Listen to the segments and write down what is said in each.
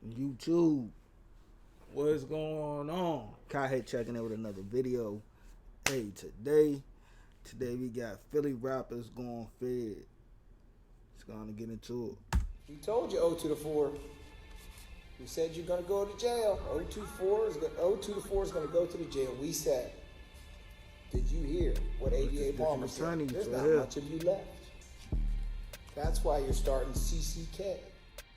YouTube, what's going on? Kai here checking in with another video. Hey, today we got Philly rappers going fed. It's gonna get into it. We told you 0 to the 4. We said you're gonna go to jail. 0 to 4 is gonna go to the jail. We said. Did you hear what ADA Palmer said? There's not much of you left. That's why you're starting CCK.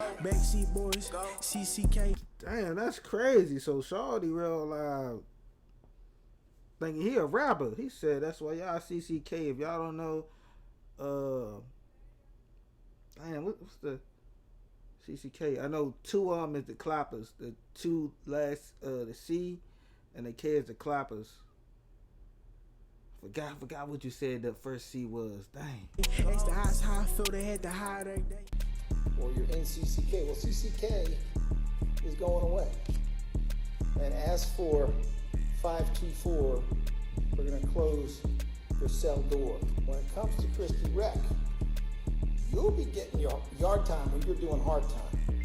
Backseat boys, CCK. Damn, that's crazy. So Shawty real loud thinking he a rapper. He said that's why y'all CCK. If y'all don't know, damn, what's the CCK? I know two of them is the clappers. The two last, the C and the K is the clappers. Forgot what you said the first C was. Dang. That's the house how I feel they had to hide every day. Or you're in CCK. Well, CCK is going away. And as for 524, we're going to close your cell door. When it comes to Christy Wreck, you'll be getting your yard time when you're doing hard time.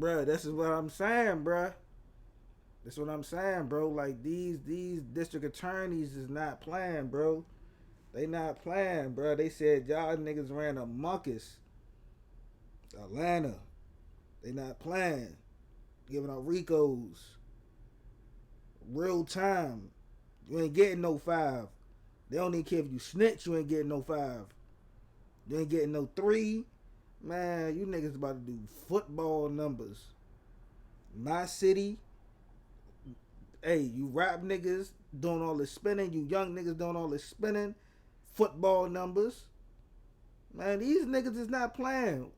Bruh, this is what I'm saying, bruh. That's what I'm saying, bro. Like, these district attorneys is not playing, bro. They not playing, bro. They said y'all niggas ran a muckus. Atlanta. They not playing. Giving out Ricos. Real time. You ain't getting no 5. They don't even care if you snitch, you ain't getting no 5. You ain't getting no 3. Man, you niggas about to do football numbers. My city. Hey, you rap niggas doing all this spinning. You young niggas doing all this spinning. Football numbers. Man, these niggas is not playing.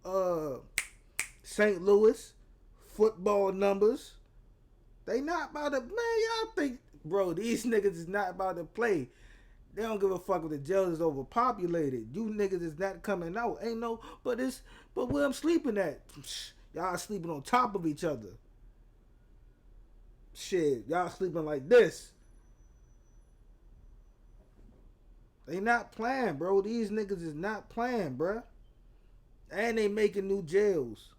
St. Louis. Football numbers. They not about to, man, y'all think, bro, these niggas is not about to play. They don't give a fuck if the jail is overpopulated. You niggas is not coming out. Ain't no, but where I'm sleeping at? Y'all sleeping on top of each other. Shit, y'all sleeping like this. They not playing, bro. These niggas is not playing, bro. And they making new jails.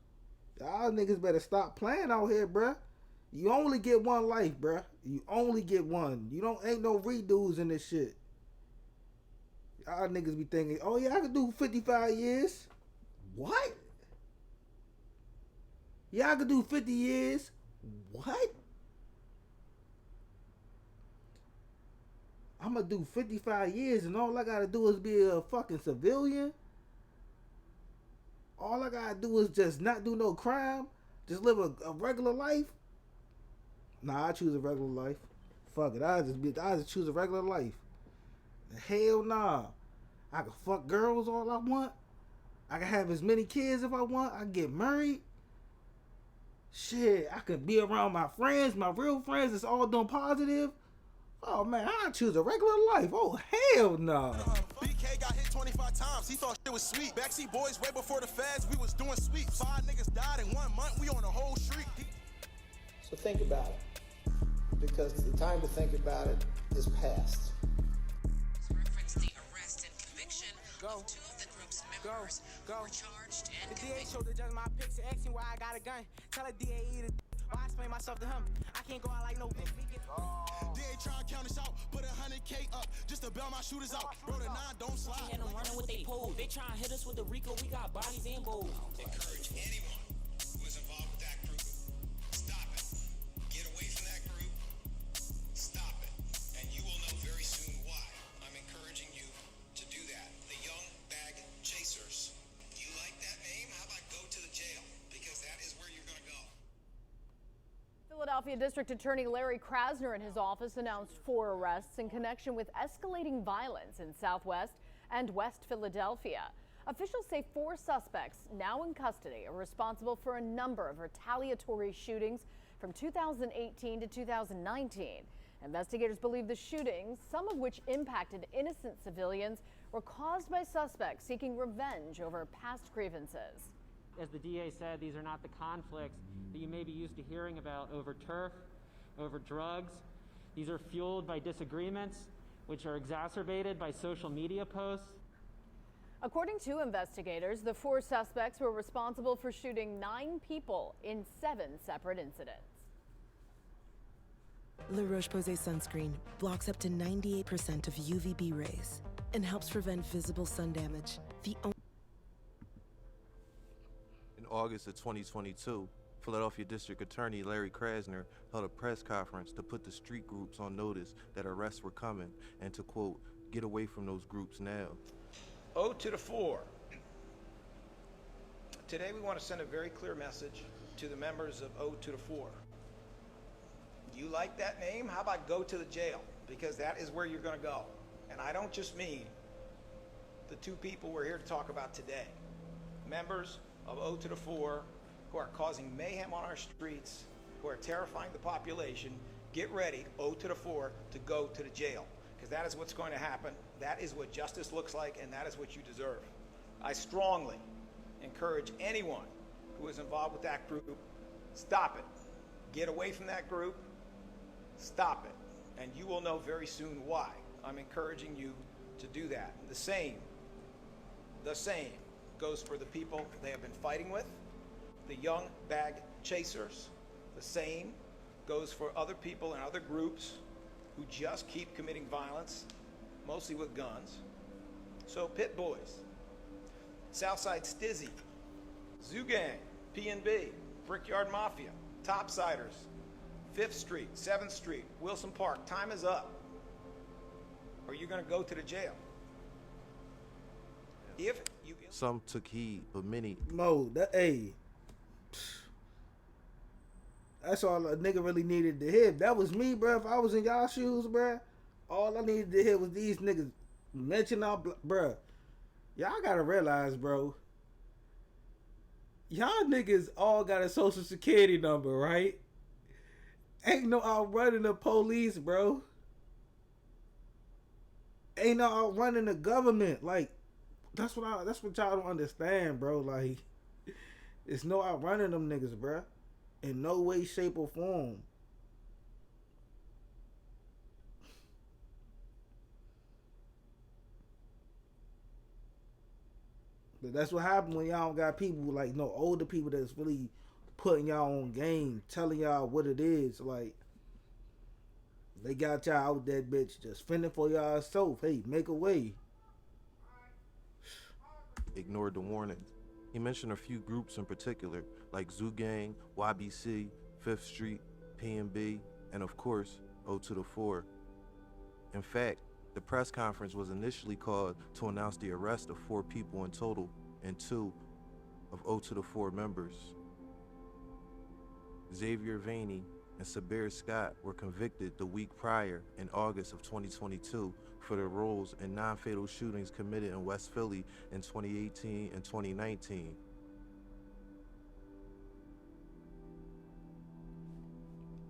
Y'all niggas better stop playing out here, bro. You only get one life, bro. You only get one. Ain't no redos in this shit. Y'all niggas be thinking, oh yeah, I could do 55 years. What? Yeah, I could do 50 years. What? I'm gonna do 55 years and all I gotta do is be a fucking civilian? All I gotta do is just not do no crime? Just live a regular life? Nah, I choose a regular life. Fuck it, I just choose a regular life. Hell nah. I can fuck girls all I want. I can have as many kids if I want. I can get married. Shit, I could be around my friends, my real friends that's all doing positive. Oh man, I choose a regular life. Oh hell no. BK got hit 25 times. He thought shit was sweet. Backseat boys way before the feds, we was doing sweeps. 5 niggas died in 1 month. We on the whole street. So think about it. Because the time to think about it is past. Reference the arrest and conviction of 2 of the group's members who were charged and The DA convicted. showed the judge my pics and asking why I got a gun. Tell the DA either. Why I explain myself to him? I can't go out like no bitch. They ain't trying to count us out. Put 100K up just to bail my shooters out. Bro, the 9 don't slide. And I'm running with they pole. They trying to hit us with the Rico. We got bodies and bowls. Encourage anyone who is involved with that group, stop it. Get away from that group. Stop it. And you will know very soon why I'm encouraging you to do that. The Young Bag Chasers. You like that name? How about go to the jail? Because that is where you're going to go. Philadelphia District Attorney Larry Krasner and his office announced 4 arrests in connection with escalating violence in Southwest and West Philadelphia. Officials say 4 suspects now in custody are responsible for a number of retaliatory shootings from 2018 to 2019. Investigators believe the shootings, some of which impacted innocent civilians, were caused by suspects seeking revenge over past grievances. As the DA said, these are not the conflicts that you may be used to hearing about over turf, over drugs. These are fueled by disagreements, which are exacerbated by social media posts. According to investigators, the 4 suspects were responsible for shooting 9 people in 7 separate incidents. La Roche-Posay sunscreen blocks up to 98% of UVB rays and helps prevent visible sun damage. In August of 2022, Philadelphia District Attorney Larry Krasner held a press conference to put the street groups on notice that arrests were coming and to, quote, get away from those groups now. O to the 4. Today we want to send a very clear message to the members of O to the 4. You like that name? How about go to the jail? Because that is where you're going to go. And I don't just mean the 2 people we're here to talk about today. Members of O to the 4 who are causing mayhem on our streets, who are terrifying the population, get ready, O to the 4, to go to the jail. Because that is what's going to happen. That is what justice looks like, and that is what you deserve. I strongly encourage anyone who is involved with that group, stop it. Get away from that group. Stop it. And you will know very soon why. I'm encouraging you to do that. The same goes for the people they have been fighting with, the young bag chasers. The same goes for other people and other groups who just keep committing violence, mostly with guns. So Pit Boys, Southside Stizzy, Zoo Gang, P&B, Brickyard Mafia, Topsiders, 5th Street, 7th Street, Wilson Park, time is up. Or you're going to go to the jail. If you... Some took heed, but many... Mo, that's all a nigga really needed to hear. That was me, bro. If I was in y'all shoes, bro, all I needed to hear was these niggas mention our... Bro, y'all gotta realize, bro, y'all niggas all got a social security number, right? Ain't no outrunning the police, bro. Ain't no outrunning the government. Like, that's what y'all don't understand, bro. Like, it's no outrunning them niggas, bro. In no way, shape, or form. But that's what happens when y'all don't got people like older people that's really putting y'all on game, telling y'all what it is. Like, they got y'all out that bitch just fending for y'all self. Hey, make a way. Ignored the warnings. He mentioned a few groups in particular, like Zoo Gang, YBC, 5th Street, P&B, and of course, O to the 4. In fact, the press conference was initially called to announce the arrest of 4 people in total and 2 of O to the 4 members. Xavier Vaney and Sabir Scott were convicted the week prior in August of 2022 for their roles in non-fatal shootings committed in West Philly in 2018 and 2019.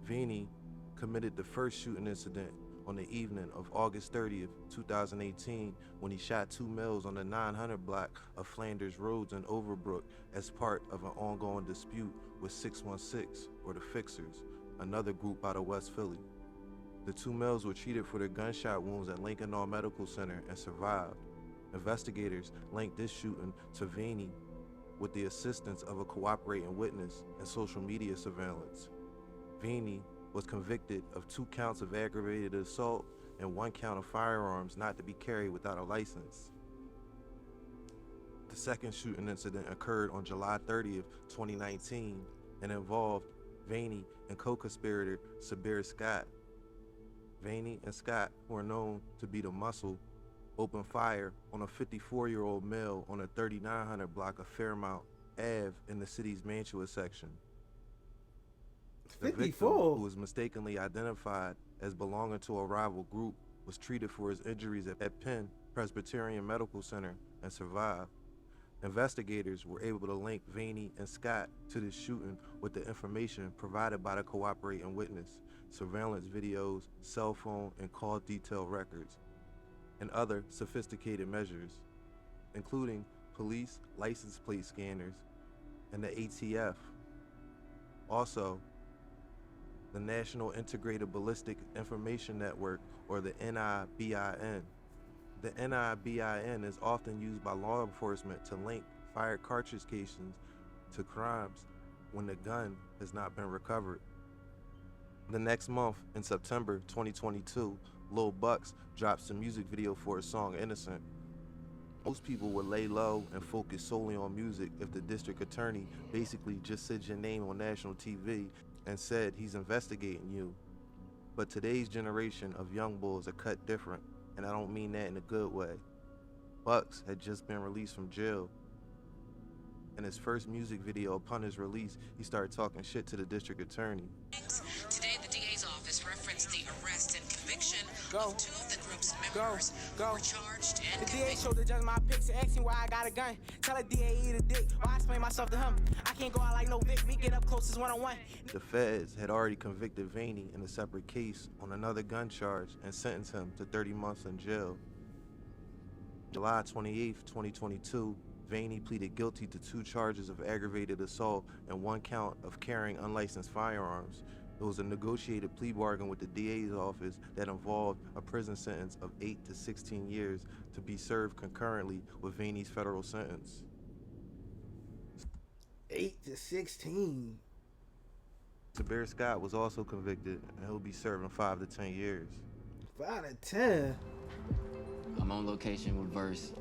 Vaney committed the first shooting incident on the evening of August 30th, 2018, when he shot 2 males on the 900 block of Flanders Roads in Overbrook as part of an ongoing dispute with 616, or the Fixers, another group out of West Philly. The 2 males were treated for their gunshot wounds at Lincoln Medical Center and survived. Investigators linked this shooting to Vaney with the assistance of a cooperating witness and social media surveillance. Vaney was convicted of 2 counts of aggravated assault and 1 count of firearms not to be carried without a license. The second shooting incident occurred on July 30th, 2019, and involved Vaney and co-conspirator Sabir Scott. Vaney and Scott, who are known to be the Muscle, opened fire on a 54-year-old male on a 3900 block of Fairmount Ave in the city's Mantua section. The 54? victim, who was mistakenly identified as belonging to a rival group, was treated for his injuries at Penn Presbyterian Medical Center and survived. Investigators were able to link Vaney and Scott to this shooting with the information provided by the cooperating witness, surveillance videos, cell phone and call detail records, and other sophisticated measures, including police license plate scanners and the ATF. Also, the National Integrated Ballistic Information Network, or the NIBIN. The NIBIN is often used by law enforcement to link fired cartridge casings to crimes when the gun has not been recovered. The next month, in September 2022, Lil Bucks drops a music video for his song Innocent. Most people would lay low and focus solely on music if the district attorney basically just said your name on national TV and said he's investigating you. But today's generation of young bulls are cut different, and I don't mean that in a good way. Bucks had just been released from jail. In his first music video upon his release, he started talking shit to the district attorney. Today, the DA's office referenced the arrest and conviction of two of the group's members who were charged and The DA convicted. showed the judge my pics and asked me why I got a gun. Tell the DA eat a dick. Why I explain myself to him? I can't go out like no Vic. We get up close as one-on-one. The feds had already convicted Vaney in a separate case on another gun charge and sentenced him to 30 months in jail. July 28, 2022, Vaney pleaded guilty to 2 charges of aggravated assault and 1 count of carrying unlicensed firearms. It was a negotiated plea bargain with the DA's office that involved a prison sentence of 8 to 16 years to be served concurrently with Vaney's federal sentence. 8 to 16. Sabir Scott was also convicted, and he'll be serving 5 to 10 years. 5 to 10? I'm on location with Verse.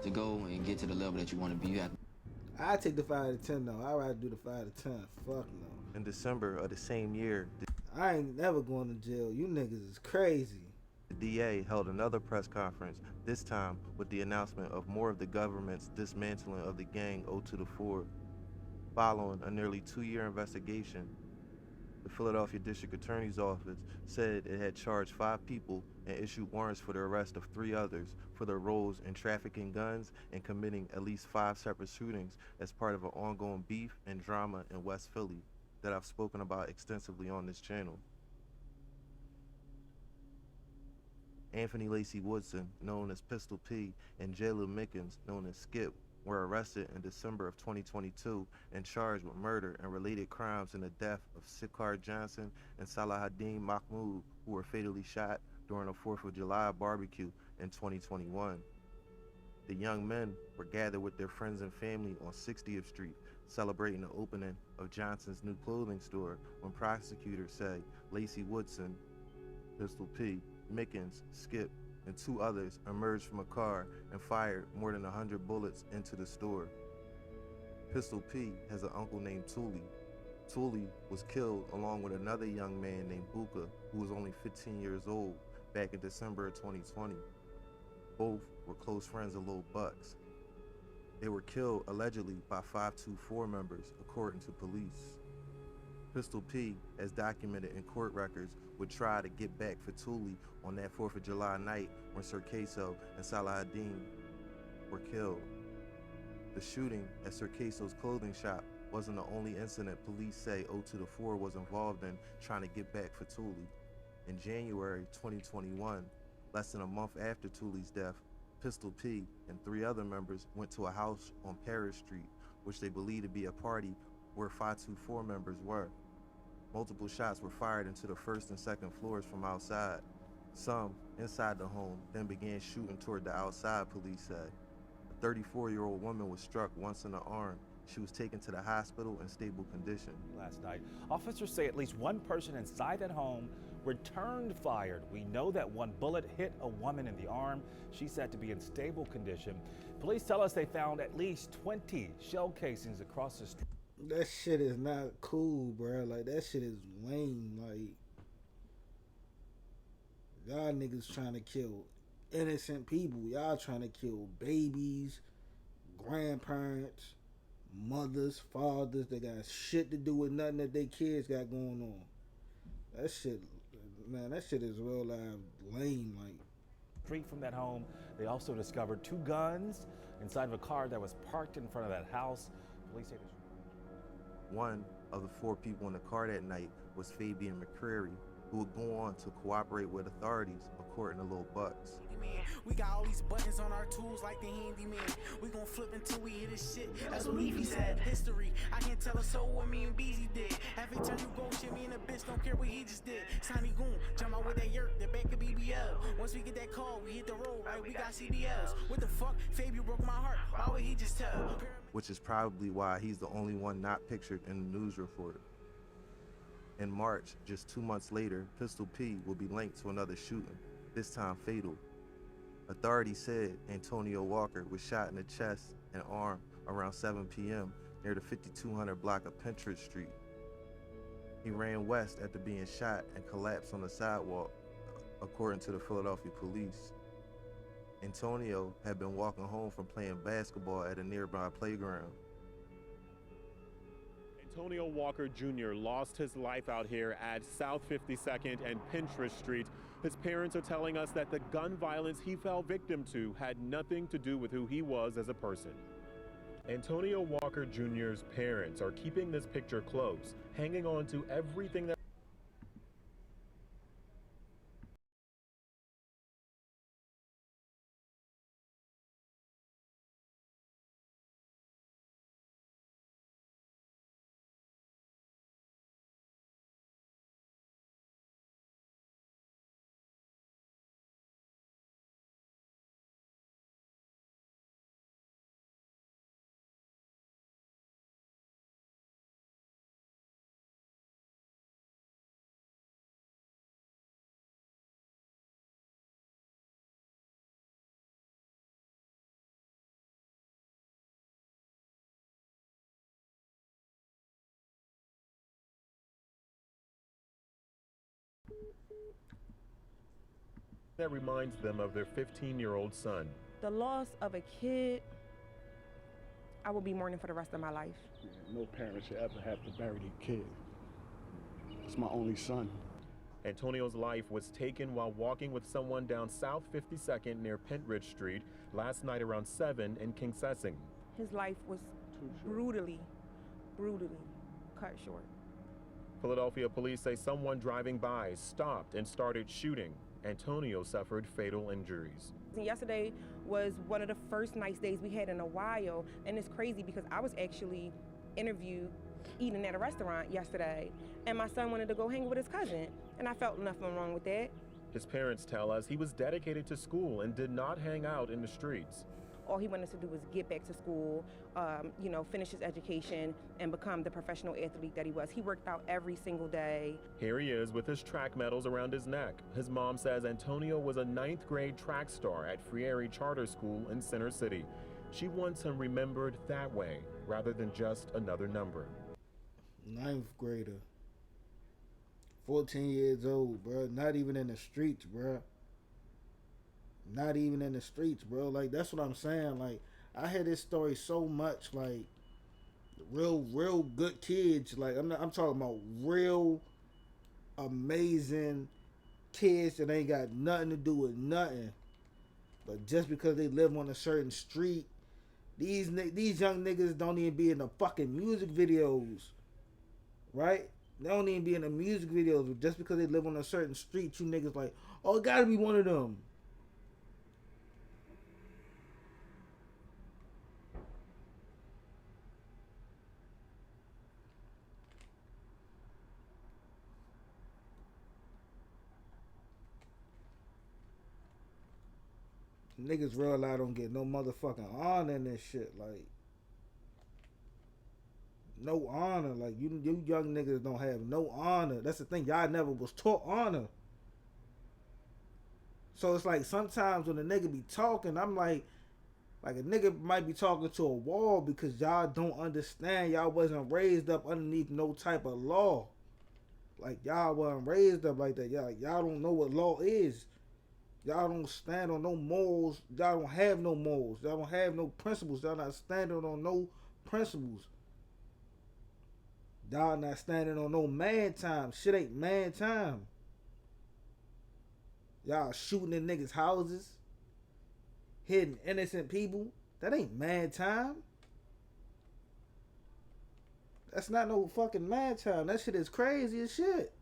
To go and get to the level that you want to be, you have I take the 5 to 10 though. I'd rather do the 5 to 10. Fuck no. In December of the same year, I ain't never going to jail. You niggas is crazy. the DA held another press conference, this time with the announcement of more of the government's dismantling of the gang 0 to the 4. Following a nearly 2-year investigation, the Philadelphia District Attorney's Office said it had charged 5 people and issued warrants for the arrest of 3 others for their roles in trafficking guns and committing at least 5 separate shootings as part of an ongoing beef and drama in West Philly that I've spoken about extensively on this channel. Anthony Lacey Woodson, known as Pistol P, and Jayla Mickens, known as Skip, were arrested in December of 2022 and charged with murder and related crimes in the death of Sikar Johnson and Salahuddin Mahmoud, who were fatally shot during a 4th of July barbecue in 2021. The young men were gathered with their friends and family on 60th Street, celebrating the opening of Johnson's new clothing store when prosecutors say Lacey Woodson, Pistol P, Mickens, Skip, and 2 others emerged from a car and fired more than 100 bullets into the store. Pistol P has an uncle named Thule. Thule was killed along with another young man named Buka, who was only 15 years old, back in December of 2020. Both were close friends of Lil Bucks. They were killed allegedly by 524 members, according to police. Pistol P, as documented in court records, would try to get back for Thule on that 4th of July night when Sir Queso and Salahuddin were killed. The shooting at Sir Queso's clothing shop wasn't the only incident police say 0 to the 4 was involved in trying to get back for Thule. In January 2021, less than a month after Thule's death, Pistol P and 3 other members went to a house on Paris Street, which they believed to be a party where 524 members were. Multiple shots were fired into the 1st and 2nd floors from outside. Some inside the home then began shooting toward the outside, police said. A 34-year-old woman was struck once in the arm. She was taken to the hospital in stable condition. Last night, officers say at least 1 person inside that home returned fire. We know that 1 bullet hit a woman in the arm. She's said to be in stable condition. Police tell us they found at least 20 shell casings across the street. That shit is not cool, bro. Like, that shit is lame. Like, y'all niggas trying to kill innocent people. Y'all trying to kill babies, grandparents, mothers, fathers. They got shit to do with nothing that their kids got going on. That shit, man, that shit is real lame. Like, Street from that home, they also discovered 2 guns inside of a car that was parked in front of that house. Police say this. One of the 4 people in the car that night was Fabian McCreary, who would go on to cooperate with authorities, according to Lil Bucks. We got all these buttons on our tools like the handyman. We gon' flip until we hit this shit. That's what Leafy said. History, I can't tell a soul what me and Beezy did. Half it turn you go shit, me and the bitch don't care what he just did. Sonny Goon, jump my with that yerk, the back of BBL. Once we get that call, we hit the road, right? We got CDLs. What the fuck? Fabio broke my heart. Why would he just tell? Which is probably why he's the only one not pictured in the news report. In March, just 2 months later, Pistol P will be linked to another shooting, this time fatal. Authorities said Antonio Walker was shot in the chest and arm around 7 p.m. near the 5200 block of Pentridge Street. He ran west after being shot and collapsed on the sidewalk, according to the Philadelphia police. Antonio had been walking home from playing basketball at a nearby playground. Antonio Walker Jr. lost his life out here at South 52nd and Pentridge Street. His parents are telling us that the gun violence he fell victim to had nothing to do with who he was as a person. Antonio Walker Jr.'s parents are keeping this picture close, hanging on to everything that reminds them of their 15-year-old son. The loss of a kid, I will be mourning for the rest of my life. Yeah, no parent should ever have to bury their kid. It's my only son. Antonio's life was taken while walking with someone down South 52nd near Pentridge Street last night around 7 in Kingsessing. His life was brutally cut short. Philadelphia police say someone driving by stopped and started shooting. Antonio suffered fatal injuries. Yesterday was one of the first nice days we had in a while, and it's crazy because I was actually interviewed eating at a restaurant yesterday, and my son wanted to go hang with his cousin, and I felt nothing wrong with that. His parents tell us he was dedicated to school and did not hang out in the streets. All he wanted to do was get back to school, finish his education, and become the professional athlete that he was. He worked out every single day. Here he is with his track medals around his neck. His mom says Antonio was a 9th grade track star at Frieri Charter School in Center City. She wants him remembered that way, rather than just another number. 9th grader. 14 years old, bro. Not even in the streets, bro. Not even in the streets, bro. Like, that's what I'm saying. Like, I hear this story so much, like, real good kids. Like, I'm talking about real amazing kids that ain't got nothing to do with nothing. But just because they live on a certain street, these young niggas don't even be in the fucking music videos, right? They don't even be in the music videos. But just because they live on a certain street, you niggas like, oh, it gotta be one of them. Niggas real I don't get no motherfucking honor in this shit. Like, no honor. Like, you young niggas don't have no honor. That's the thing. Y'all never was taught honor. So it's like sometimes when a nigga be talking, I'm like a nigga might be talking to a wall because y'all don't understand. Y'all wasn't raised up underneath no type of law. Like, y'all wasn't raised up like that. Y'all don't know what law is. Y'all don't stand on no morals. Y'all don't have no morals. Y'all don't have no principles. Y'all not standing on no principles. Y'all not standing on no man time. Shit ain't man time. Y'all shooting in niggas' houses. Hitting innocent people. That ain't man time. That's not no fucking man time. That shit is crazy as shit.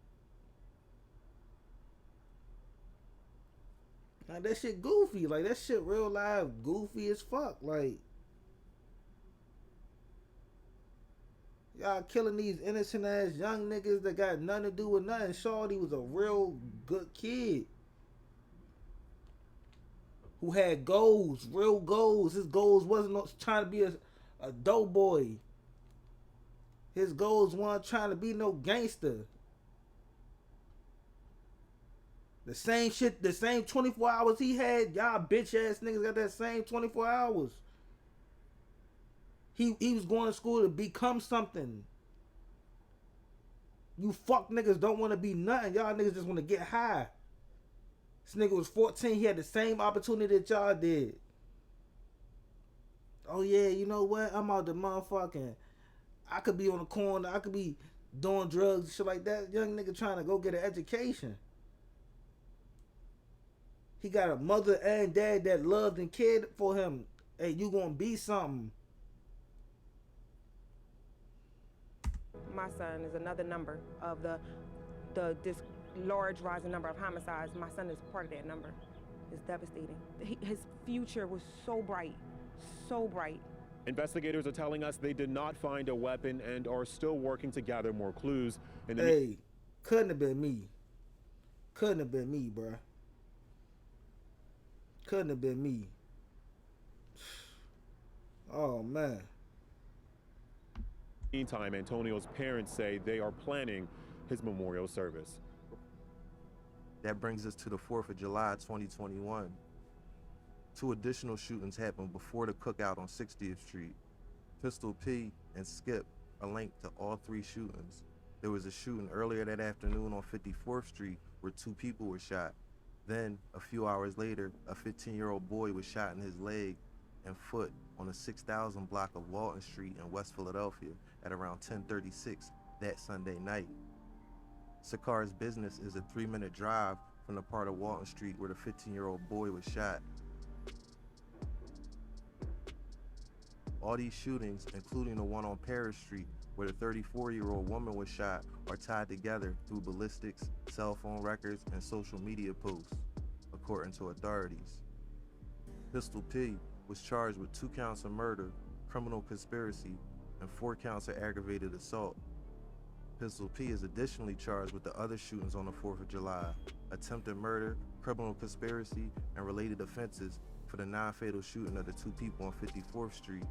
Like, that shit goofy. Like, that shit real life goofy as fuck. Like, Y'all killing these innocent ass young niggas that got nothing to do with nothing. Shorty was a real good kid who had goals, real goals. His goals wasn't trying to be a dope boy. His goals weren't trying to be no gangster. The same shit, the same 24 hours he had, y'all bitch ass niggas got that same 24 hours. He was going to school to become something. You fuck niggas don't want to be nothing. Y'all niggas just want to get high. This nigga was 14. He had the same opportunity that y'all did. Oh yeah, you know what? I'm out the motherfucking. I could be on the corner. I could be doing drugs and shit like that. Young nigga trying to go get an education. He got a mother and dad that loved and cared for him. Hey, you gonna be something. My son is another number of this large rising number of homicides. My son is part of that number. It's devastating. His future was so bright, so bright. Investigators are telling us they did not find a weapon and are still working to gather more clues. Hey, couldn't have been me. Couldn't have been me, bruh. Couldn't have been me. Oh, man. Meantime, Antonio's parents say they are planning his memorial service. That brings us to the 4th of July, 2021. 2 additional shootings happened before the cookout on 60th Street. Pistol P and Skip are linked to all 3 shootings. There was a shooting earlier that afternoon on 54th Street where 2 people were shot. Then, a few hours later, a 15-year-old boy was shot in his leg and foot on the 6000 block of Walton Street in West Philadelphia at around 10:36 that Sunday night. Sakar's business is a 3-minute drive from the part of Walton Street where the 15-year-old boy was shot. All these shootings, including the one on Paris Street where the 34-year-old woman was shot, are tied together through ballistics, cell phone records, and social media posts, according to authorities. Pistol P was charged with 2 counts of murder, criminal conspiracy, and 4 counts of aggravated assault. Pistol P is additionally charged with the other shootings on the 4th of July, attempted murder, criminal conspiracy, and related offenses for the non-fatal shooting of the 2 people on 54th Street,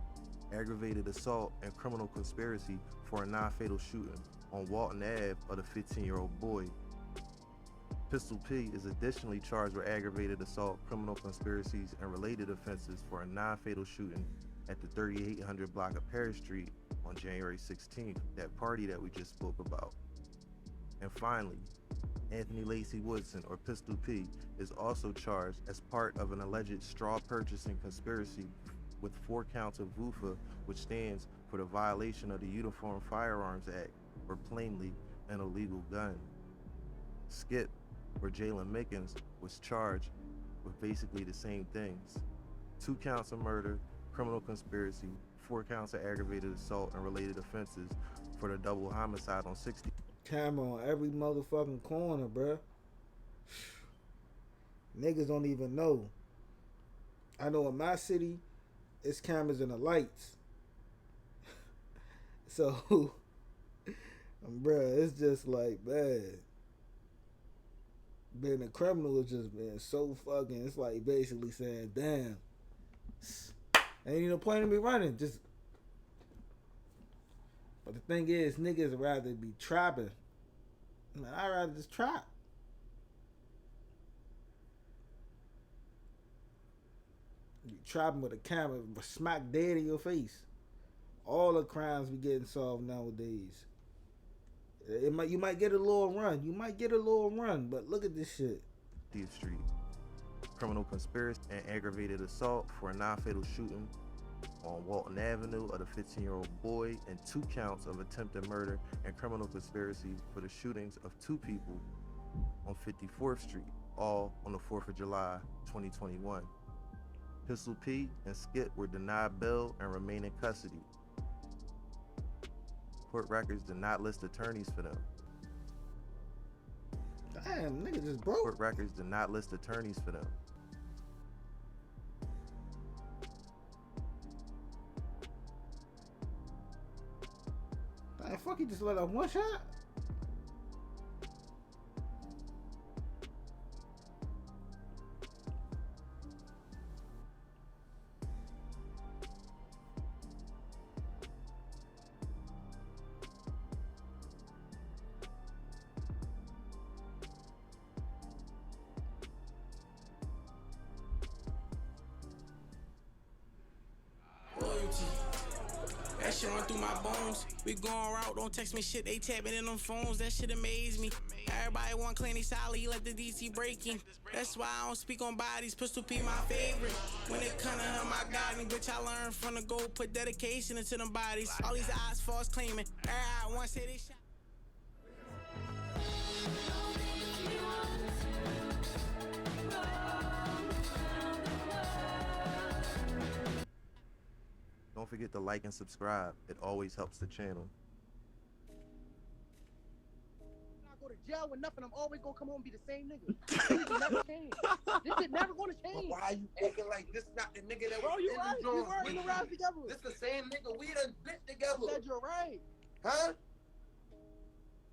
aggravated assault and criminal conspiracy for a non-fatal shooting on Walton Ave of the 15-year-old boy. Pistol P is additionally charged with aggravated assault, criminal conspiracies, and related offenses for a non-fatal shooting at the 3800 block of Paris Street on January 16th, that party that we just spoke about. And finally, Anthony Lacey Woodson, or Pistol P, is also charged as part of an alleged straw purchasing conspiracy with 4 counts of VUFA, which stands for the violation of the Uniform Firearms Act, or plainly, an illegal gun. Skip, or Jalen Mickens, was charged with basically the same things. 2 counts of murder, criminal conspiracy, 4 counts of aggravated assault and related offenses for the double homicide on 60. Camera on every motherfucking corner, bruh. Niggas don't even know. I know in my city, it's cameras and the lights. So, bruh, it's just like, man. Being a criminal is just being so fucking, it's like basically saying, damn. Ain't even no point in me running. Just. But the thing is, niggas would rather be trapping. Man, I'd rather just trap. You trapping with a camera smack dead in your face. All the crimes be getting solved nowadays. You might get a little run. You might get a little run, but look at this shit. 60th Street. Criminal conspiracy and aggravated assault for a non-fatal shooting on Walton Avenue of the 15-year-old boy, and 2 counts of attempted murder and criminal conspiracy for the shootings of 2 people on 54th Street, all on the 4th of July, 2021. Pistol P and Skip were denied bail and remain in custody. Court records did not list attorneys for them. Damn, nigga just broke. Court records did not list attorneys for them. He just let off one shot? Loyalty. That shit run through my bones. We going route, don't text me shit, they tapping in them phones. That shit amaze me. Everybody want claim they solid, he let the DC breaking. That's why I don't speak on bodies, Pistol P my favorite. When it come to him, I got him, bitch, I learned from the goal, put dedication into them bodies. All these eyes false claiming, everybody want say they shot. Don't forget to like and subscribe. It always helps the channel. I go to jail with nothing, I'm always gonna come home and be the same nigga. This will never change. This is never gonna change. Why are you acting like this not the nigga that Bro, was you in right. the We joint were in the ride together. This the same nigga we done bit together. I said you're right. Huh?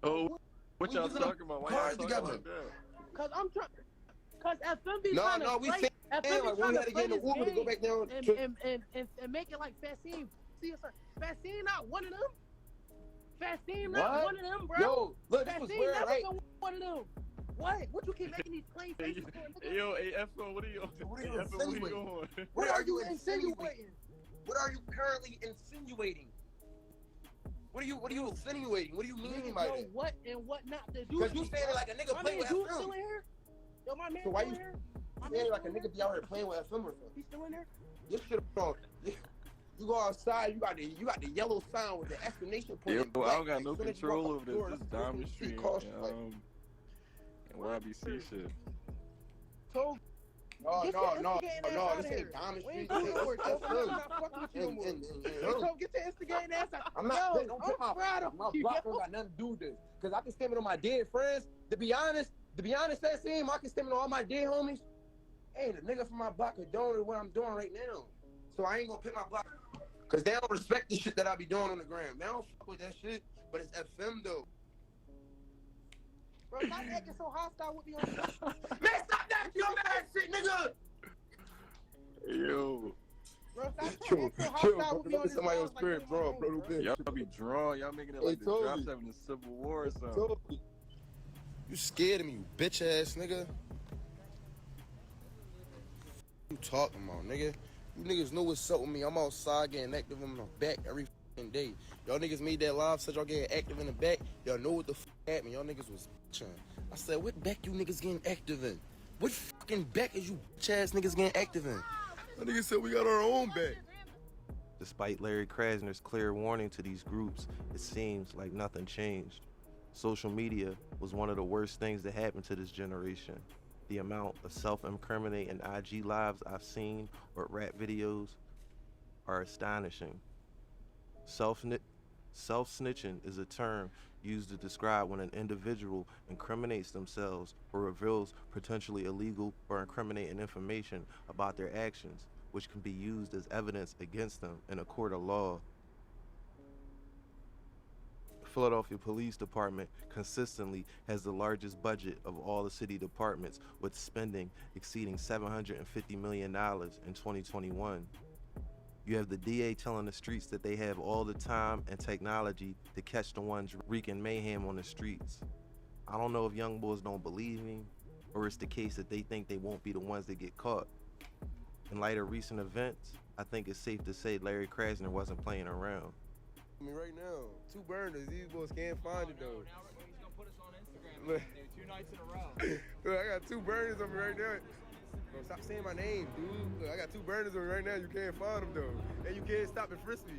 Oh, what y'all We was in the talking about? Why cars y'all talking together? like that? Cause I'm trying. Cause FMB No, trying no, to we play. saying FMB like trying we to had to play get in the this Uber to go game back down and make it like Fastine. See, Fastine not one of them. Fastine What? not one of them, bro. Yo, look, this was Fastine weird, never right? been one of them. What you keep making these plain faces for, nigga? Hey, yo, hey, F-O, what are you on? What are Hey, you F-O, what are you insinuating? on? What are you insinuating? What are you currently insinuating? What are you insinuating? What do you mean by Yo, that? what and what not to do? Because you saying it like a nigga my playing man with Dude FM. still in here? Yo, my man So why still you in here? My saying man it like a still in nigga here? be out here playing with FM or something? He still in there? This shit wrong. You go outside, you got the yellow sign with the exclamation point. Yo, in I black. don't got no As soon as you walk control out over the door, this that's Diamond the Street caution light. and YBC shit. So No, get no, your no, instigating ass no, out this of here. ain't Diamond We Street. ain't This doing ain't it, so I'm FM. not fucking with you no more. And So get your instigating ass out. I'm not. Yo, Don't I'm put proud of my you. block don't got nothing to do with this. Cause I can stand it on my dead friends. To be honest, that same I can stand it on all my dead homies. Hey, the nigga from my block condoning what I'm doing right now. So I ain't gonna pick my block. Cause they don't respect the shit that I be doing on the gram. They don't fuck with that shit, but it's FM though. Bro, stop acting so hostile with me on this. Man, stop that dumb ass shit, nigga! Yo. Bro, stop acting so hostile with me on this. Somebody on Like, spirit, bro. Y'all be drawn. Y'all making it like the drops having a civil war or something. You scared of me, you bitch ass nigga. You talking about, nigga? You niggas know what's up with me. I'm outside getting active in my back every fucking day. Y'all niggas made that live, said y'all getting active in the back. Y'all know what the fuck happened. Y'all niggas was bitching. I said, what back you niggas getting active in? What fucking back is you bitch ass niggas getting active in? That nigga said we got our own back. Despite Larry Krasner's clear warning to these groups, it seems like nothing changed. Social media was one of the worst things that happened to this generation. The amount of self-incriminating IG lives I've seen or rap videos are astonishing. Self-snitching is a term used to describe when an individual incriminates themselves or reveals potentially illegal or incriminating information about their actions, which can be used as evidence against them in a court of law. Philadelphia Police Department consistently has the largest budget of all the city departments, with spending exceeding $750 million in 2021. You have the DA telling the streets that they have all the time and technology to catch the ones wreaking mayhem on the streets. I don't know if young boys don't believe me, or it's the case that they think they won't be the ones that get caught. In light of recent events, I think it's safe to say Larry Krasner wasn't playing around. I mean, right now, 2 burners. These boys can't find it though. He's gonna put us on Instagram. Look. 2 nights in a row. Look, I got 2 burners on me right now. Bro, stop saying my name, dude. Look, I got 2 burners on me right now. You can't find them though, and you can't stop and frisk me.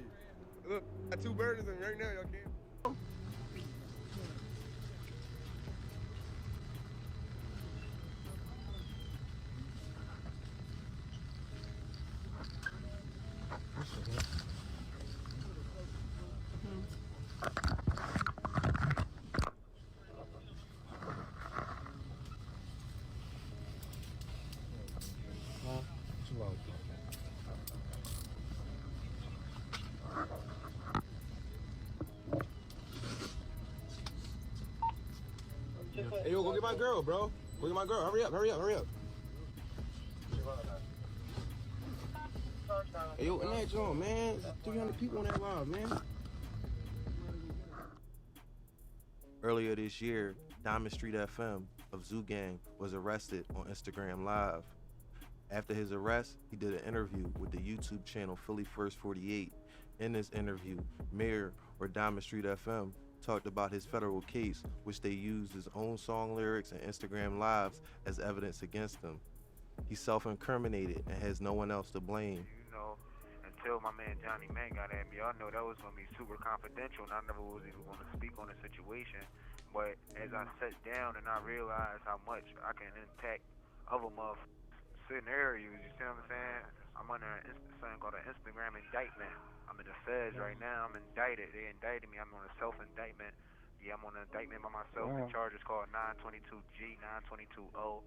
Look, I got 2 burners on me right now. Y'all can't. Hey, yo, go get my girl, bro. Go get my girl. Hurry up, hurry up, hurry up. Hey, yo, in that joint, man. There's 300 people on that live, man. Earlier this year, Diamond Street FM of Zoo Gang was arrested on Instagram Live. After his arrest, he did an interview with the YouTube channel Philly First 48. In this interview, Mayor or Diamond Street FM talked about his federal case, which they used his own song lyrics and Instagram Lives as evidence against him. He self-incriminated and has no one else to blame. You know, until my man Johnny Man got at me, y'all know that was going to be super confidential, and I never was even going to speak on the situation. But as I sat down and I realized how much I can impact other scenarios, you see what I'm saying? I'm under something called an Instagram indictment. I'm in the feds right now. I'm indicted. They indicted me. I'm on a self-indictment. Yeah, I'm on an indictment by myself. The charge is called 922G, 922O.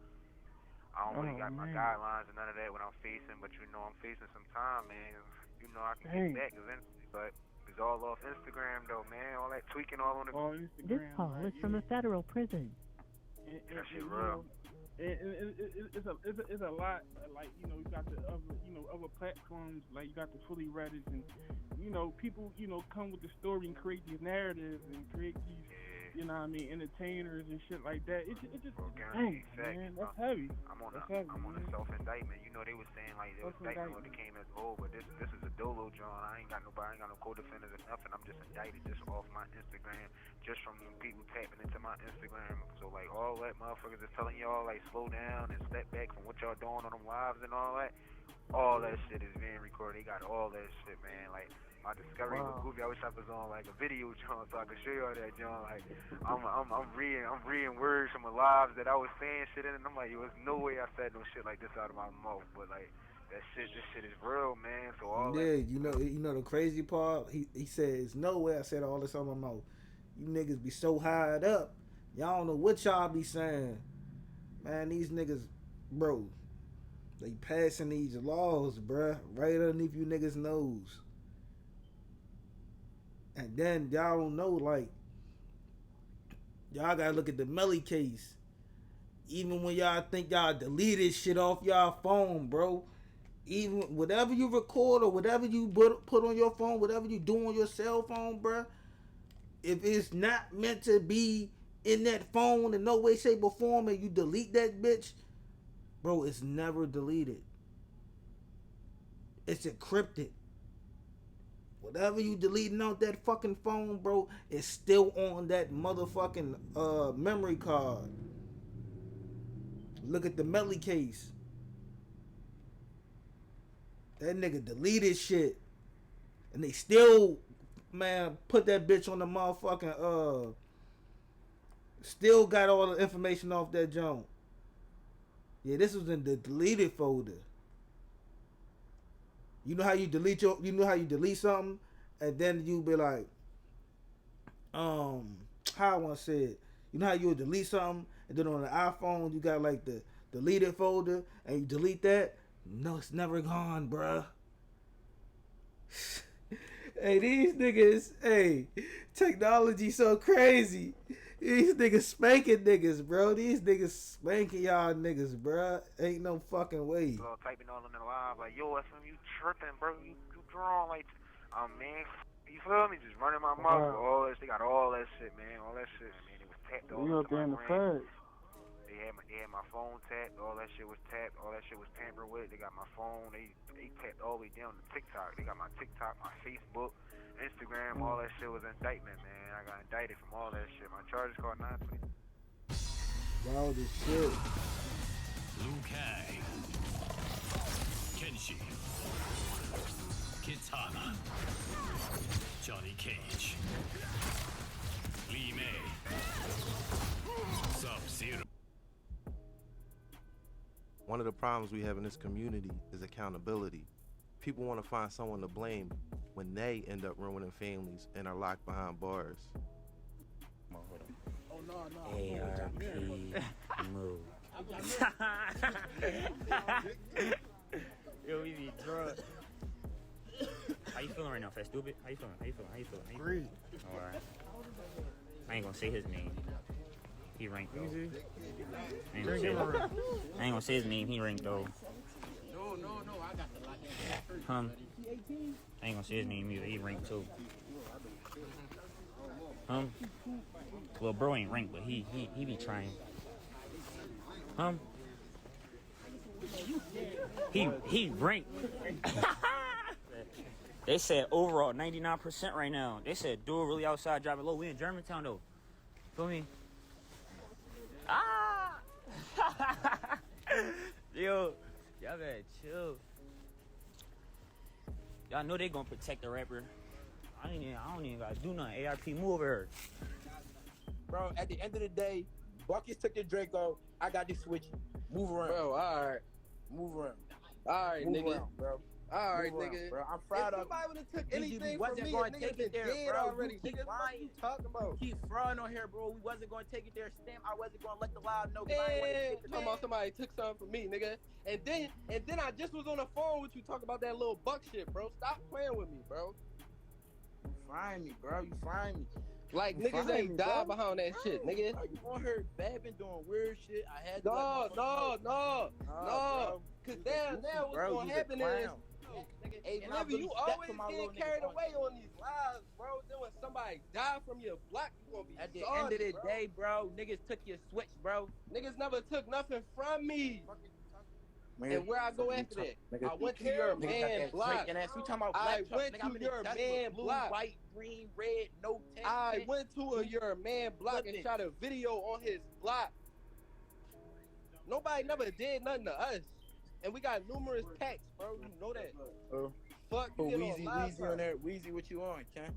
I don't really got my guidelines and none of that what I'm facing, but you know I'm facing some time, man. You know I can get back eventually, but it's all off Instagram though, man. All that tweaking all on the Instagram. This call is from a federal prison. That shit real. It's a lot. Like, you know, you got the other platforms. Like, you got the fully Reddit, and you know, people, you know, come with the story and create these narratives and create these, you know what I mean, entertainers and shit like that. It just dang, man, that's heavy. I'm on a self-indictment. You know, they was saying like they was indicting when it came as old, but this is a dolo John. I ain't got nobody, I ain't got no co-defendants or nothing. I'm just indicted just off my Instagram, just from people tapping into my Instagram. So like all that motherfuckers is telling y'all like slow down and step back from what y'all doing on them lives and all that. All that shit is being recorded. They got all that shit, man. Like my discovery was goofy. I wish I was on like a video John so I could show y'all that John. Like I'm reading words from the lives that I was saying shit in, and I'm like, yo, there's no way I said no shit like this out of my mouth. But like this shit is real, man. So all that. You know the crazy part. He says no way I said all this out of my mouth. You niggas be so high up, y'all don't know what y'all be saying. Man, these niggas, bro, they passing these laws, bruh, right underneath you niggas' nose. And then y'all don't know, like, y'all gotta look at the Melly case. Even when y'all think y'all deleted shit off y'all phone, bro. Even whatever you record or whatever you put on your phone, whatever you do on your cell phone, bruh. If it's not meant to be in that phone in no way, shape, or form, and you delete that bitch, bro, it's never deleted. It's encrypted. Whatever you deleting out that fucking phone, bro, is still on that motherfucking memory card. Look at the Melly case. That nigga deleted shit. And they still, man, put that bitch on the motherfucking, still got all the information off that junk. Yeah, this was in the deleted folder. You know how you delete something, and then you be like, how I want to say it. You know how you would delete something, and then on the iPhone you got like the deleted folder, and you delete that. No, it's never gone, bruh. Hey, these niggas, hey, technology so crazy. These niggas spanking niggas, bro. These niggas spanking y'all niggas, bro. Ain't no fucking way. So typing all in the live like, yo, FM, you tripping, bro. You drawing like, man, you feel me? Just running my mouth. All that. They got all that shit, man. All that shit, man. It was tapped all into my brain. They had my phone tapped. All that shit was tapped. All that shit was tampered with. They got my phone. They tapped all the way down to TikTok. They got my TikTok, my Facebook, Instagram. All that shit was indictment, man. I got indicted from all that shit. My charge is called 920. Wow, this shit. Liu Kang, Kenshi, Kitana, Johnny Cage, Lee May, Sub-Zero. One of the problems we have in this community is accountability. People want to find someone to blame when they end up ruining families and are locked behind bars. Oh, no. ARP, move. Yo, we be drunk. How you feeling right now, Fat Stupid? How you feeling? Great. Alright. I ain't gonna say his name. He ranked though. Easy. I ain't gonna say his name. He ranked though. No, I got the lock. I ain't gonna say his name either. He ranked too. Well, bro ain't ranked, but he be trying. He ranked. They said overall 99% right now. They said dude really outside driving low. We in Germantown though. Feel me? Yo, y'all better chill. Y'all know they gonna protect the rapper. I don't even gotta do nothing. ARP move over here. Bro, at the end of the day, Buckets took your Draco. I got this switch. Move around. Bro, alright. Move around. Alright, Move nigga. around, bro. Alright, Move around, nigga. bro. I'm proud if of somebody would have took Dezzy, anything we from wasn't me, going to niggas take been it there, dead bro. already. You keep Nigga, what lying. you talking about? Keep frauding on here, bro. We wasn't going to take it there. Stem. I wasn't going to let the loud know. 'Cause I ain't want to Man, take the talking about somebody took something from me, nigga. And then I just was on the phone with you talking about that little buck shit, bro. Stop playing with me, bro. You frying me, bro. You frying me. Like, You niggas frying ain't me, died bro. behind that shit, nigga. Bro, you on her babbing, doing weird shit. I had to No, let motherfuckers know. no. Cause now what's bro, gonna you's a happen is, clown. hey, And I Livy, really you stepped always to my get little nigga carried point. away on these lives, bro. Then when somebody die from your block, you gonna be At the sorry, end of the bro. day, bro, niggas took your switch, bro. Niggas never took nothing from me. Nigga, And where I go you after talk- that? nigga, I went to your nigga got man that block. Drake and ass. We talking about black I trucks, went nigga. I'm to in your the Tesla, man blue, block. white, green, red, no tint. I shit. went to your man block and shot a video on his block. Nobody never did nothing to us. And we got numerous packs, bro. You know that. Fuck, you get on Wheezy live on there. Wheezy, what you on, Ken?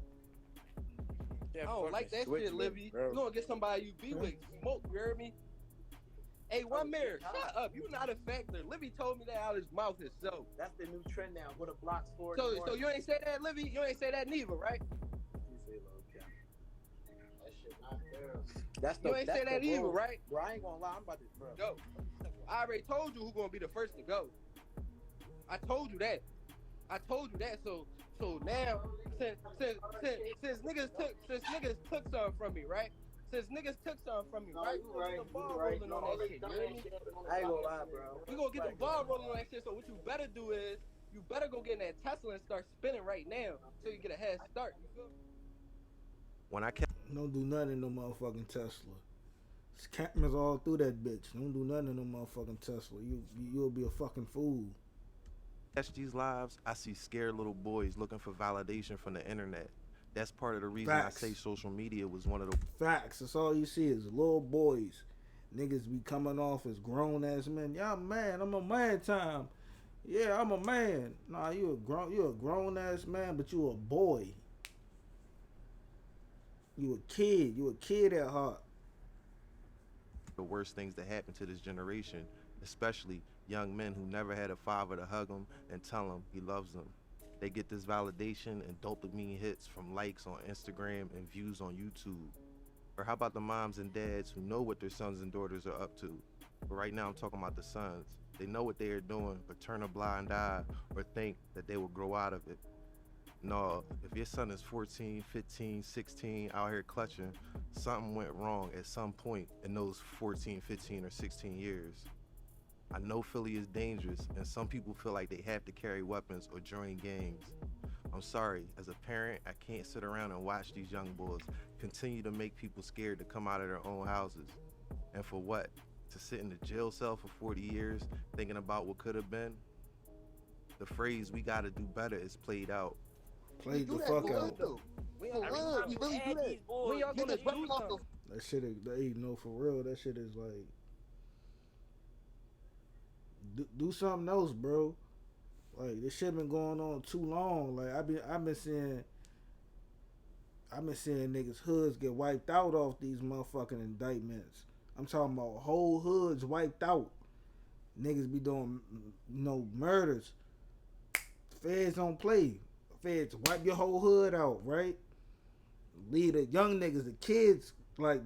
I don't like that shit, Livy. You gonna get somebody you be with smoke, you heard me? Hey, one mirror, shut up. You not a factor. Livy told me that out of his mouth himself. That's the new trend now. What a block's for. So you ain't say that, Livy? You ain't say that neither, right? That's the, You ain't that's say that the either, rule. right? Bro, I ain't gonna lie. I'm about to, bro. Go. I already told you who gonna be the first to go. I told you that. So now, since niggas took something from me, right? Since niggas took something from me, right? We gonna get the ball rolling on that shit. You hear me? I ain't gonna lie, bro. We gonna get the ball rolling on that shit. So what you better do is you better go get in that Tesla and start spinning right now, so you get a head start. You feel me? When I kept Don't do nothing in no motherfucking Tesla. There's cameras all through that bitch. Don't do nothing in no motherfucking Tesla. You'll be a fucking fool. catch these lives, I see scared little boys looking for validation from the internet. That's part of the reason Facts. I say social media was one of the Facts. That's all you see is little boys. Niggas be coming off as grown ass men. Yeah, I'm a man. I'm a man time. Yeah, I'm a man. Nah, you a grown ass man, but you a boy. You a kid. You a kid at heart. the worst things that happen to this generation, especially young men who never had a father to hug them and tell them he loves them. They get this validation and dopamine hits from likes on Instagram and views on YouTube. Or how about the moms and dads who know what their sons and daughters are up to? But right now I'm talking about the sons. They know what they are doing, but turn a blind eye or think that they will grow out of it. No, if your son is 14, 15, 16, out here clutching, something went wrong at some point in those 14, 15, or 16 years. I know Philly is dangerous, and some people feel like they have to carry weapons or join gangs. I'm sorry, as a parent, I can't sit around and watch these young boys continue to make people scared to come out of their own houses. And for what? To sit in the jail cell for 40 years thinking about what could have been? The phrase, "we gotta do better," is played out. Played the fuck out. We really do that. When y'all gonna do something? That shit is, they know for real, that shit is like, do something else, bro. Like, this shit been going on too long. Like, I've been seeing niggas hoods get wiped out off these motherfucking indictments. I'm talking about whole hoods wiped out. Niggas be doing, murders. Feds don't play. Feds wipe your whole hood out, right? Leave the young niggas, the kids, right?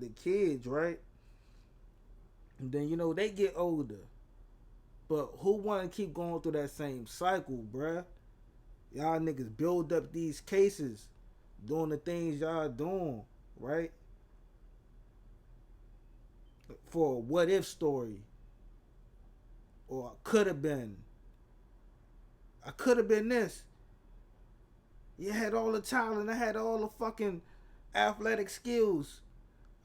And then, they get older. But who want to keep going through that same cycle, bruh? Y'all niggas build up these cases, doing the things y'all doing, right? for a what if story. Or could have been. I could have been this. You had all the talent. I had all the fucking athletic skills.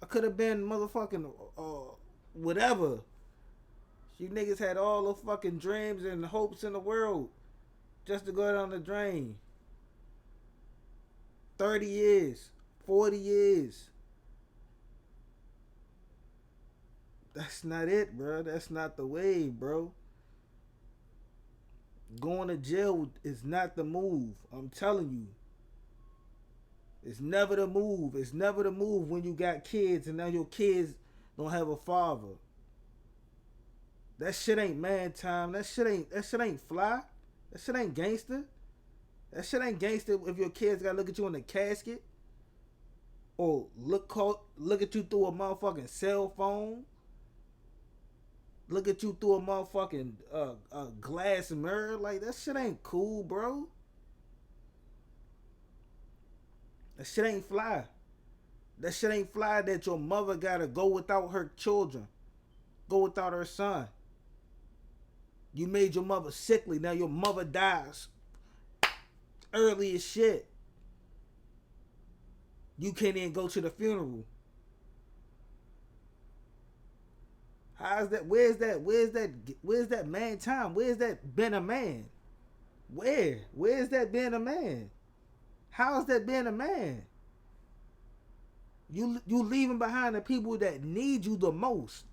I could have been motherfucking whatever. You niggas had all the fucking dreams and hopes in the world just to go down the drain. 30 years, 40 years. That's not it, bro. That's not the way, bro. Going to jail is not the move. I'm telling you. It's never the move. It's never the move when you got kids and now your kids don't have a father. That shit ain't man time. That shit ain't fly. That shit ain't gangster. That shit ain't gangster if your kids gotta look at you in the casket. Or look at you through a motherfucking cell phone. Look at you through a motherfucking glass mirror. Like, that shit ain't cool, bro. That shit ain't fly. That shit ain't fly that your mother gotta go without her children. Go without her son. You made your mother sickly. Now your mother dies early as shit. You can't even go to the funeral. How's that? Where's that man time? Where's that been a man? Where's that been a man? How's that been a man? You leaving behind the people that need you the most.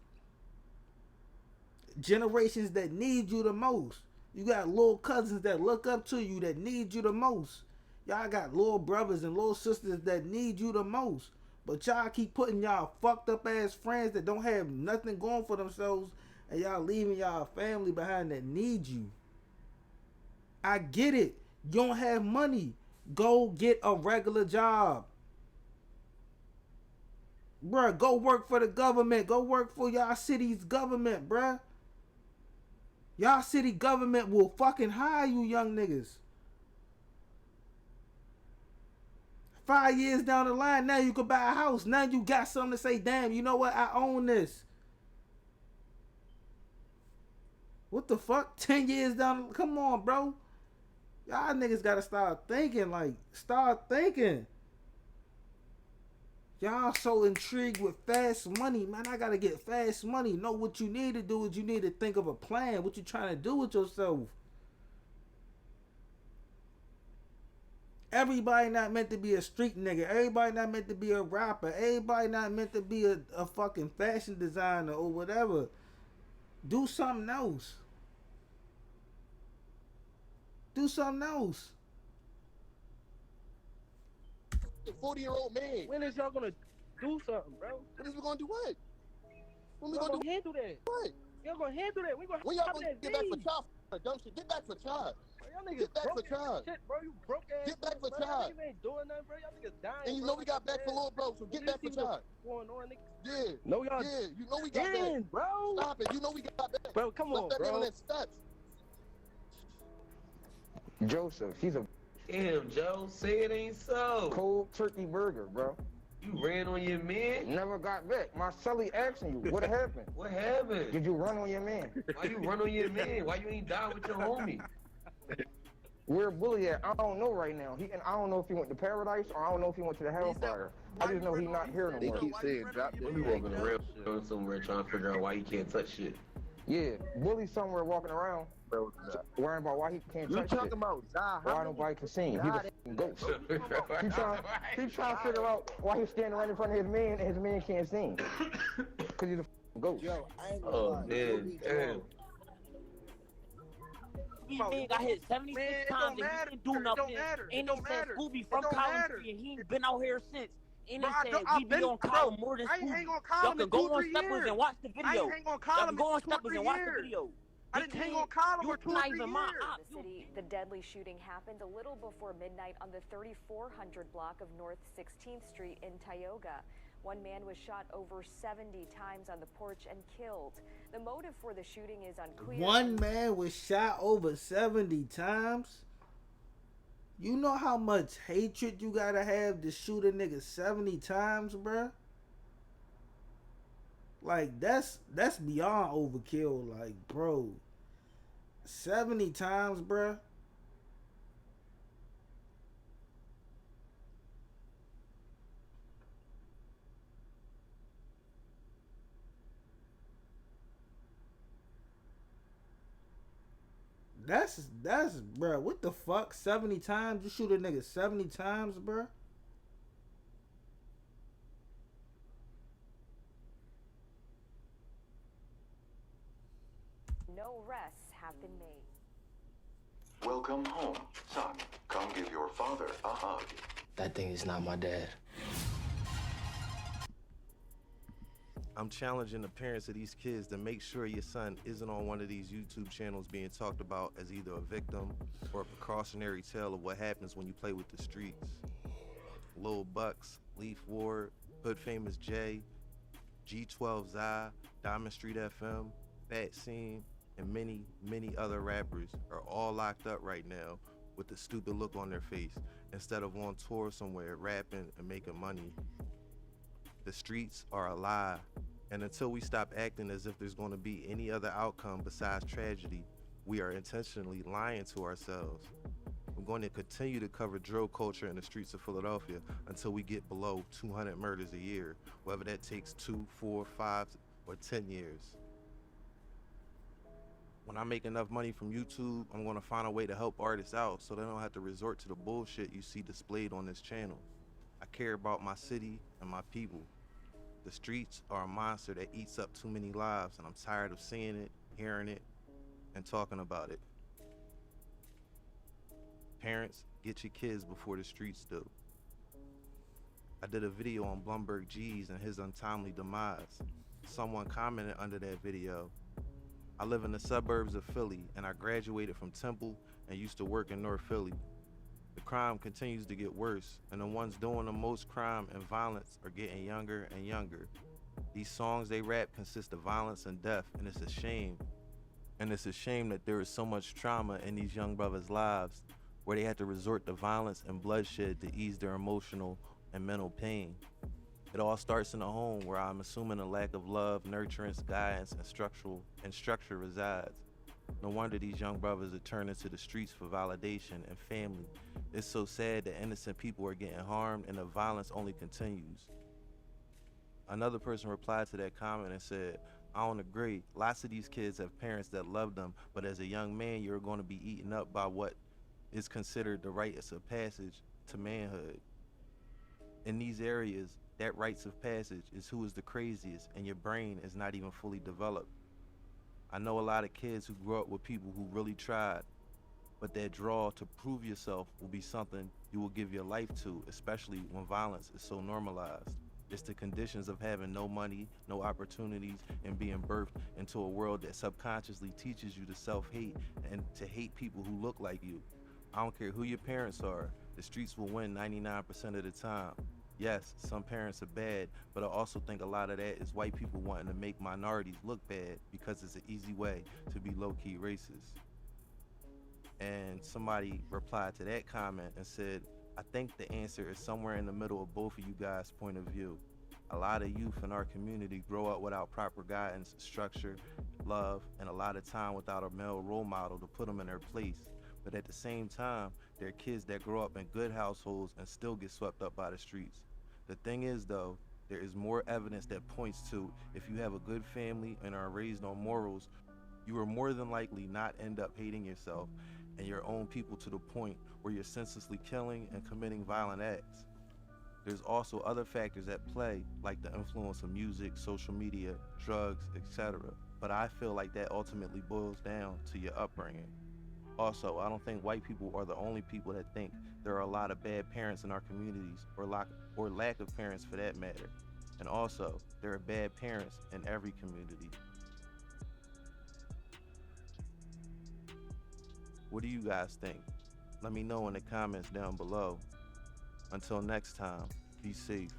Generations that need you the most. You got little cousins that look up to you that need you the most. Y'all got little brothers and little sisters that need you the most. But y'all keep putting y'all fucked up ass friends that don't have nothing going for themselves, and y'all leaving y'all family behind that need you. I get it. You don't have money. Go get a regular job. Bruh, go work for the government. Go work for y'all city's government, bruh. Y'all city government will fucking hire you young niggas. 5 years down the line, now you can buy a house. Now you got something to say, damn, you know what? I own this. What the fuck? 10 years down, come on, bro. Y'all niggas gotta start thinking, start thinking. Y'all so intrigued with fast money, man. I gotta get fast money. No, what you need to do is you need to think of a plan. What you trying to do with yourself? Everybody not meant to be a street nigga. Everybody not meant to be a rapper. Everybody not meant to be a fucking fashion designer or whatever. Do something else. Do something else. 40-year-old man. When is y'all gonna do something, bro? When is we gonna do what? When we gonna handle that? What? Y'all gonna handle that? We gonna when y'all gonna get back for child? Dumb shit. Get back for child. Y'all niggas get back for child. Shit, bro. You broke ass. Get back for child. Y'all ain't doing nothing, bro. Y'all niggas dying. And you know we got back for little bro, so get back for child. Going on, niggas. Yeah. No, y'all. Yeah. You know we got back, bro. Stop it. You know we got back, bro. Come on, bro. On that steps. Joseph, she's a Damn, Joe, say it ain't so. cold turkey burger, bro. You ran on your man? Never got back. My celly asking you, what happened? What happened? Did you run on your man? Why you run on your man? Why you ain't die with your homie? Where Bully at? I don't know right now. I don't know if he went to Paradise or I don't know if he went to the Hellfire. I just know he's not here no more. They keep saying drop this. We walking around somewhere trying to figure out why he can't touch shit. Yeah, Bully's somewhere walking around worrying about why he can't touch shit. You talking about why nobody can see him. He's a f***ing ghost. He's trying to figure out why he's standing right in front of his man and his man can't see him. Because he's a f***ing ghost. Yo, I ain't gonna lie. Man, damn. He got hit 76 times and he didn't do nothing. And they said Scooby from Collins Street and he ain't been out here since. And they said we be on Colin more than Scooby. Y'all can go on Steppers and watch the video. Y'all can go on Steppers and watch the video. I didn't hang on Colin for 2 or 3 years. The city, the deadly shooting happened a little before midnight on the 3400 block of North 16th Street in Tioga. One man was shot over 70 times on the porch and killed. The motive for the shooting is unclear. One man was shot over 70 times? You know how much hatred you gotta have to shoot a nigga 70 times, bruh? Like that's beyond overkill. Like, bro, 70 times, bruh. That's bruh. What the fuck? 70 times? You shoot a nigga 70 times, bruh? No arrests have been made. Welcome home, son. Come give your father a hug. That thing is not my dad. I'm challenging the parents of these kids to make sure your son isn't on one of these YouTube channels being talked about as either a victim or a precautionary tale of what happens when you play with the streets. Lil Bucks, Leaf Ward, Hood Famous J, G12 Zai, Diamond Street FM, Fat Scene, and many, many other rappers are all locked up right now with the stupid look on their face instead of on tour somewhere rapping and making money. The streets are a lie, and until we stop acting as if there's going to be any other outcome besides tragedy, we are intentionally lying to ourselves. I'm going to continue to cover drug culture in the streets of Philadelphia until we get below 200 murders a year, whether that takes 2, 4, 5, or 10 years. When I make enough money from YouTube, I'm going to find a way to help artists out so they don't have to resort to the bullshit you see displayed on this channel. I care about my city and my people. The streets are a monster that eats up too many lives, and I'm tired of seeing it, hearing it, and talking about it. Parents, get your kids before the streets do. I did a video on Blumberg G's and his untimely demise. Someone commented under that video, I live in the suburbs of Philly, and I graduated from Temple and used to work in North Philly. The crime continues to get worse, and the ones doing the most crime and violence are getting younger and younger. These songs they rap consist of violence and death, and it's a shame. And it's a shame that there is so much trauma in these young brothers' lives where they have to resort to violence and bloodshed to ease their emotional and mental pain. It all starts in the home where I'm assuming a lack of love, nurturance, guidance, and structure resides. No wonder these young brothers are turning to the streets for validation and family. It's so sad that innocent people are getting harmed and the violence only continues. Another person replied to that comment and said, I don't agree. Lots of these kids have parents that love them, but as a young man, you're going to be eaten up by what is considered the rites of passage to manhood. In these areas, that rites of passage is who is the craziest, and your brain is not even fully developed. I know a lot of kids who grew up with people who really tried, but that draw to prove yourself will be something you will give your life to, especially when violence is so normalized. It's the conditions of having no money, no opportunities, and being birthed into a world that subconsciously teaches you to self-hate and to hate people who look like you. I don't care who your parents are, the streets will win 99% of the time. Yes, some parents are bad, but I also think a lot of that is white people wanting to make minorities look bad because it's an easy way to be low-key racist. And somebody replied to that comment and said, I think the answer is somewhere in the middle of both of you guys' point of view. A lot of youth in our community grow up without proper guidance, structure, love, and a lot of time without a male role model to put them in their place. But at the same time, there are kids that grow up in good households and still get swept up by the streets. The thing is though, there is more evidence that points to if you have a good family and are raised on morals, you will more than likely not end up hating yourself and your own people to the point where you're senselessly killing and committing violent acts. There's also other factors at play, like the influence of music, social media, drugs, etc. But I feel like that ultimately boils down to your upbringing. Also, I don't think white people are the only people that think there are a lot of bad parents in our communities, or lack of parents for that matter. And also, there are bad parents in every community. What do you guys think? Let me know in the comments down below. Until next time, be safe.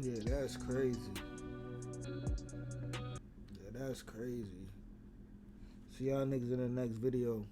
Yeah, that's crazy. Yeah, that's crazy. See y'all niggas in the next video.